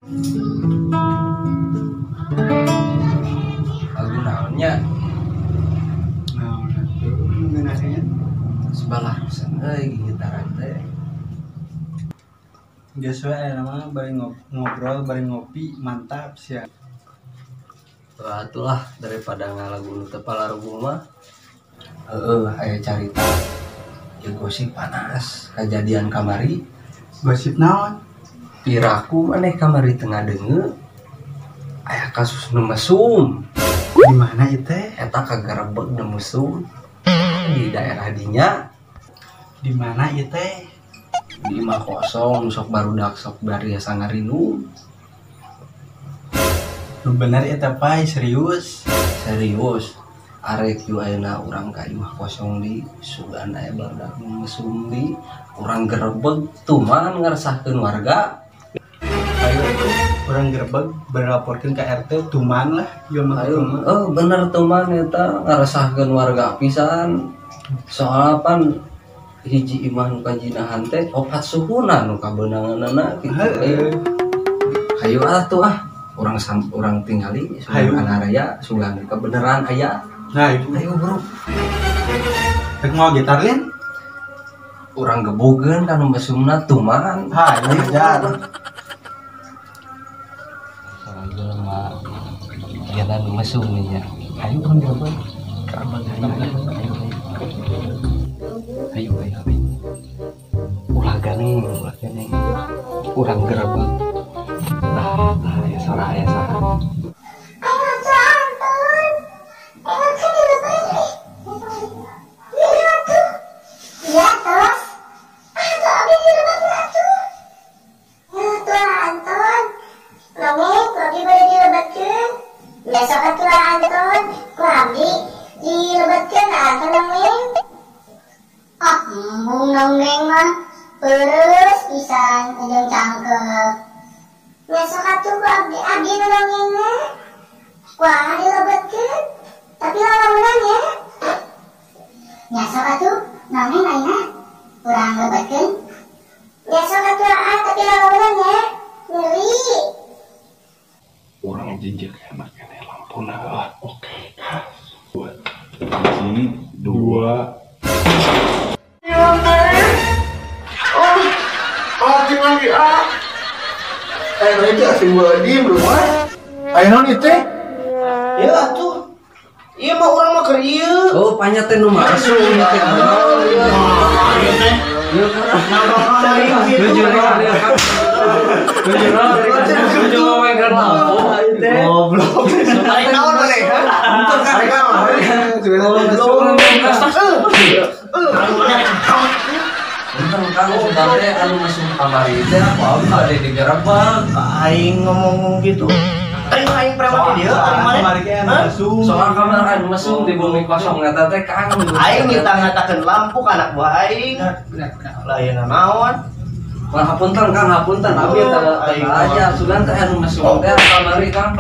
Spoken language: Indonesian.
Lagu naonnya? Sebalah rusan gitaran teh. Biasa nama bari ngobrol, bari ngopi, mantap sih. Atulah daripada ngalagu tepala rubuh mah. Aya carita. Ya gosip panas kejadian kamari. Gosip naon? Piraku maneh kamari tengah deungeu. Aya kasus nu mesum. Di mana ieu teh? Eta kagerebeg nu mesum di daerah dinya. Di mana ieu teh? Di imah kosong sok barudak sok bari sangarindu. Nu bener eta pai serius. Serius. Arek yu ayeuna urang ka imah kosong di sugan aya barudak nu mesum di urang gerebeg tuman ngaresahkeun warga. Ayo urang gerebeg beraporkeun ka RT tuman lah ieu mah. Bener tuman eta ngaresahkeun warga pisan. Soalna pan hiji imah nu kanjinahan teh opat suhuna nu kabeunanganna kitu. Hayu atuh urang tingali sugan raya sugan kebeneran aya. Ayo bro. Rek mau gitar lin? Urang gebogeun ka nu mesumna tuman. Ha, ieu jar. Jelema kita nu mesum nih ya. Ayo urang gebogeun. Ayo. Ulah gani. Urang gerebeg. Ya salah. Besok atulah Anton, ku abdi dilebatkeun Anton nongeng. Embung nongeng mah peureuss pisan jeung cangkep. Besok atuh ku abdi nu nongengna. Kumaha dilebatkeun? Tapi lalamunan ya. Besok atuh nongeng ayeuna urang lebatkeun. Besok atuh tapi lalamunan ya. Ngeri. Orang jinjek enak ini lampuna lah. Oke. Buat sini 2. Tinggal lagi itu asing diem rumah. Ayo non itu. Ya atuh. Ieu mah urang mah keur ieu. Oh, panya teh nu masuk ieu teh. Ieu goblok. Tarik naon maneh? Untuk tarik naon? Untung kamu sudah anu masuk kamari teh apa ada digerebeg. Aing ngomong gitu. Aing preman dia, kamari ge anu mesum. Soal kamar anu mesum di bumi kosong eta teh Kang. Aing minta ngatakeun lampu ka anak buah aing. Lain naon? Hapunten Kang, hapunten. Abi eta aja sugan teh anu mesum teh kamari Kang.